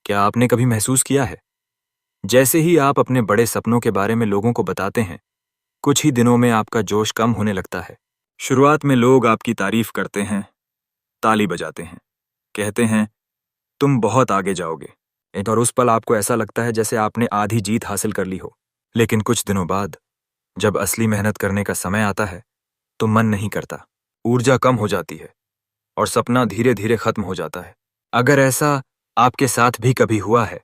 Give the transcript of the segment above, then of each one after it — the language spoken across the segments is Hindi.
क्या आपने कभी महसूस किया है, जैसे ही आप अपने बड़े सपनों के बारे में लोगों को बताते हैं, कुछ ही दिनों में आपका जोश कम होने लगता है। शुरुआत में लोग आपकी तारीफ करते हैं, ताली बजाते हैं, कहते हैं तुम बहुत आगे जाओगे, और उस पल आपको ऐसा लगता है जैसे आपने आधी जीत हासिल कर ली हो। लेकिन कुछ दिनों बाद जब असली मेहनत करने का समय आता है तो मन नहीं करता, ऊर्जा कम हो जाती है और सपना धीरे धीरे खत्म हो जाता है। अगर ऐसा आपके साथ भी कभी हुआ है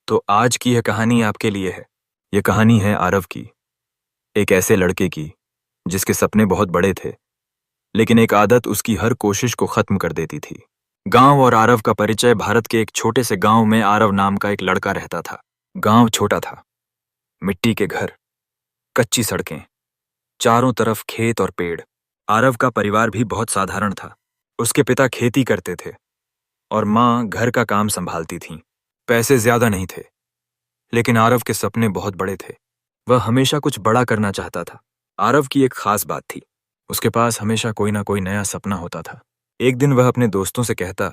तो आज की यह कहानी आपके लिए है। यह कहानी है आरव की, एक ऐसे लड़के की जिसके सपने बहुत बड़े थे, लेकिन एक आदत उसकी हर कोशिश को खत्म कर देती थी। गांव और आरव का परिचय। भारत के एक छोटे से गांव में आरव नाम का एक लड़का रहता था। गांव छोटा था, मिट्टी के घर, कच्ची सड़कें, चारों तरफ खेत और पेड़। आरव का परिवार भी बहुत साधारण था। उसके पिता खेती करते थे और माँ घर का काम संभालती थीं। पैसे ज्यादा नहीं थे, लेकिन आरव के सपने बहुत बड़े थे। वह हमेशा कुछ बड़ा करना चाहता था। आरव की एक खास बात थी, उसके पास हमेशा कोई ना कोई नया सपना होता था। एक दिन वह अपने दोस्तों से कहता,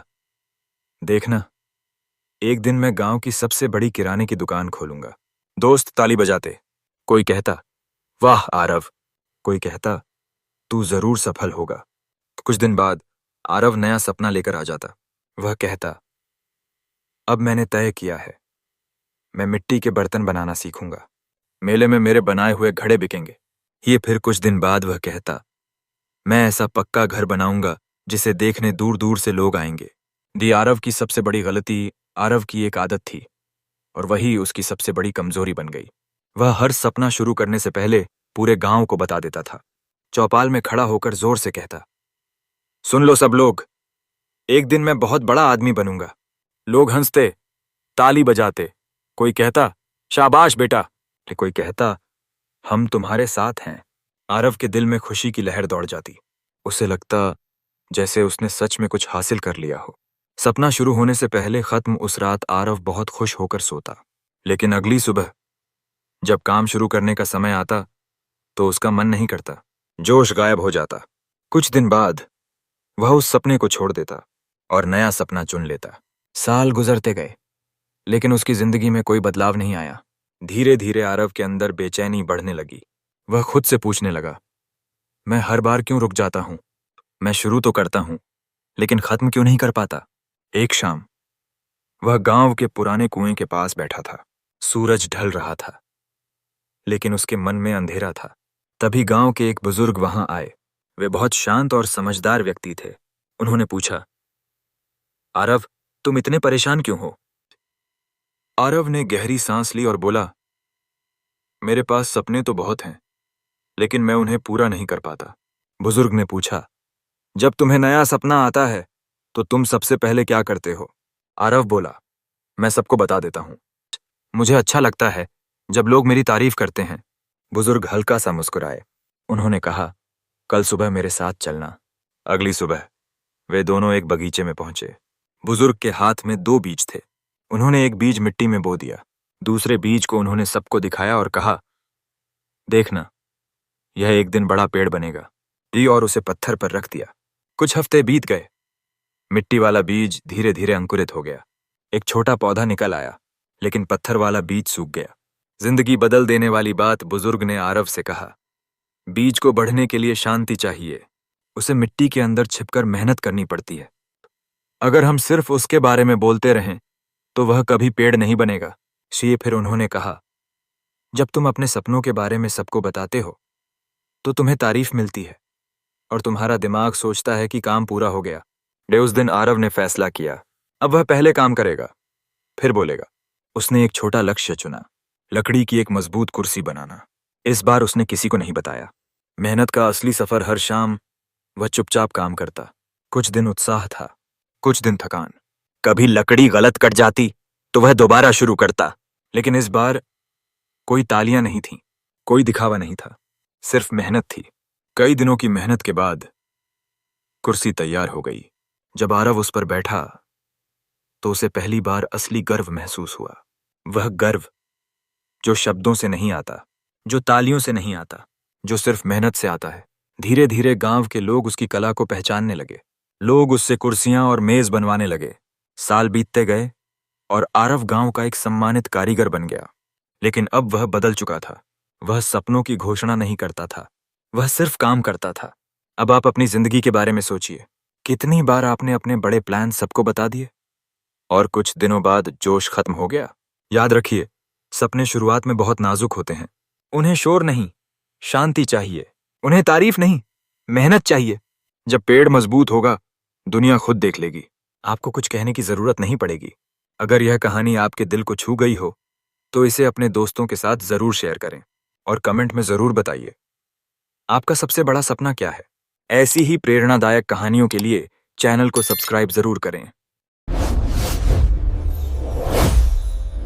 देखना, एक दिन मैं गांव की सबसे बड़ी किराने की दुकान खोलूंगा। दोस्त ताली बजाते। कोई कहता, वाह आरव। कोई कहता, तू जरूर सफल होगा। कुछ दिन बाद आरव नया सपना लेकर आ जाता। वह कहता, अब मैंने तय किया है, मैं मिट्टी के बर्तन बनाना सीखूंगा। मेले में मेरे बनाए हुए घड़े बिकेंगे। ये फिर कुछ दिन बाद वह कहता, मैं ऐसा पक्का घर बनाऊंगा जिसे देखने दूर दूर से लोग आएंगे। आरव की सबसे बड़ी गलती आरव की एक आदत थी, और वही उसकी सबसे बड़ी कमजोरी बन गई। वह हर सपना शुरू करने से पहले पूरे गांव को बता देता था। चौपाल में खड़ा होकर जोर से कहता, सुन लो सब लोग, एक दिन मैं बहुत बड़ा आदमी बनूंगा। लोग हंसते, ताली बजाते। कोई कहता, शाबाश बेटा। कोई कहता, हम तुम्हारे साथ हैं। आरव के दिल में खुशी की लहर दौड़ जाती। उसे लगता जैसे उसने सच में कुछ हासिल कर लिया हो। सपना शुरू होने से पहले खत्म उस रात आरव बहुत खुश होकर सोता। लेकिन अगली सुबह जब काम शुरू करने का समय आता तो उसका मन नहीं करता, जोश गायब हो जाता। कुछ दिन बाद वह उस सपने को छोड़ देता और नया सपना चुन लेता। साल गुजरते गए, लेकिन उसकी जिंदगी में कोई बदलाव नहीं आया। धीरे धीरे आरव के अंदर बेचैनी बढ़ने लगी। वह खुद से पूछने लगा, मैं हर बार क्यों रुक जाता हूं? मैं शुरू तो करता हूं, लेकिन खत्म क्यों नहीं कर पाता? एक शाम वह गांव के पुराने कुएं के पास बैठा था। सूरज ढल रहा था, लेकिन उसके मन में अंधेरा था। तभी गांव के एक बुजुर्ग वहां आए। वे बहुत शांत और समझदार व्यक्ति थे। उन्होंने पूछा, आरव, तुम इतने परेशान क्यों हो? आरव ने गहरी सांस ली और बोला, मेरे पास सपने तो बहुत हैं, लेकिन मैं उन्हें पूरा नहीं कर पाता। बुजुर्ग ने पूछा, जब तुम्हें नया सपना आता है तो तुम सबसे पहले क्या करते हो? आरव बोला, मैं सबको बता देता हूं। मुझे अच्छा लगता है जब लोग मेरी तारीफ करते हैं। बुजुर्ग हल्का सा मुस्कुराए। उन्होंने कहा, कल सुबह मेरे साथ चलना। अगली सुबह वे दोनों एक बगीचे में पहुंचे। बुजुर्ग के हाथ में 2 बीज थे। उन्होंने एक बीज मिट्टी में बो दिया। दूसरे बीज को उन्होंने सबको दिखाया और कहा, देखना, यह एक दिन बड़ा पेड़ बनेगा। और उसे पत्थर पर रख दिया। कुछ हफ्ते बीत गए। मिट्टी वाला बीज धीरे धीरे अंकुरित हो गया। एक छोटा पौधा निकल आया, लेकिन पत्थर वाला बीज सूख गया। जिंदगी बदल देने वाली बात बुजुर्ग ने आरव से कहा, बीज को बढ़ने के लिए शांति चाहिए, उसे मिट्टी के अंदर छिपकर मेहनत करनी पड़ती है। अगर हम सिर्फ उसके बारे में बोलते रहें तो वह कभी पेड़ नहीं बनेगा। फिर उन्होंने कहा, जब तुम अपने सपनों के बारे में सबको बताते हो तो तुम्हें तारीफ मिलती है और तुम्हारा दिमाग सोचता है कि काम पूरा हो गया। उस दिन आरव ने फैसला किया, अब वह पहले काम करेगा, फिर बोलेगा। उसने एक छोटा लक्ष्य चुना, लकड़ी की एक मजबूत कुर्सी बनाना। इस बार उसने किसी को नहीं बताया। मेहनत का असली सफर हर शाम वह चुपचाप काम करता। कुछ दिन उत्साह था, कुछ दिन थकान। कभी लकड़ी गलत कट जाती तो वह दोबारा शुरू करता। लेकिन इस बार कोई तालियां नहीं थीं, कोई दिखावा नहीं था, सिर्फ मेहनत थी। कई दिनों की मेहनत के बाद कुर्सी तैयार हो गई। जब आरव उस पर बैठा तो उसे पहली बार असली गर्व महसूस हुआ। वह गर्व जो शब्दों से नहीं आता, जो तालियों से नहीं आता, जो सिर्फ मेहनत से आता है। धीरे धीरे गांव के लोग उसकी कला को पहचानने लगे। लोग उससे कुर्सियां और मेज बनवाने लगे। साल बीतते गए और आरव गांव का एक सम्मानित कारीगर बन गया। लेकिन अब वह बदल चुका था। वह सपनों की घोषणा नहीं करता था, वह सिर्फ काम करता था। अब आप अपनी जिंदगी के बारे में सोचिए। कितनी बार आपने अपने बड़े प्लान सबको बता दिए और कुछ दिनों बाद जोश खत्म हो गया। याद रखिए, सपने शुरुआत में बहुत नाजुक होते हैं। उन्हें शोर नहीं, शांति चाहिए। उन्हें तारीफ नहीं, मेहनत चाहिए। जब पेड़ मजबूत होगा, दुनिया खुद देख लेगी। आपको कुछ कहने की जरूरत नहीं पड़ेगी। अगर यह कहानी आपके दिल को छू गई हो तो इसे अपने दोस्तों के साथ जरूर शेयर करें और कमेंट में जरूर बताइए आपका सबसे बड़ा सपना क्या है। ऐसी ही प्रेरणादायक कहानियों के लिए चैनल को सब्सक्राइब जरूर करें।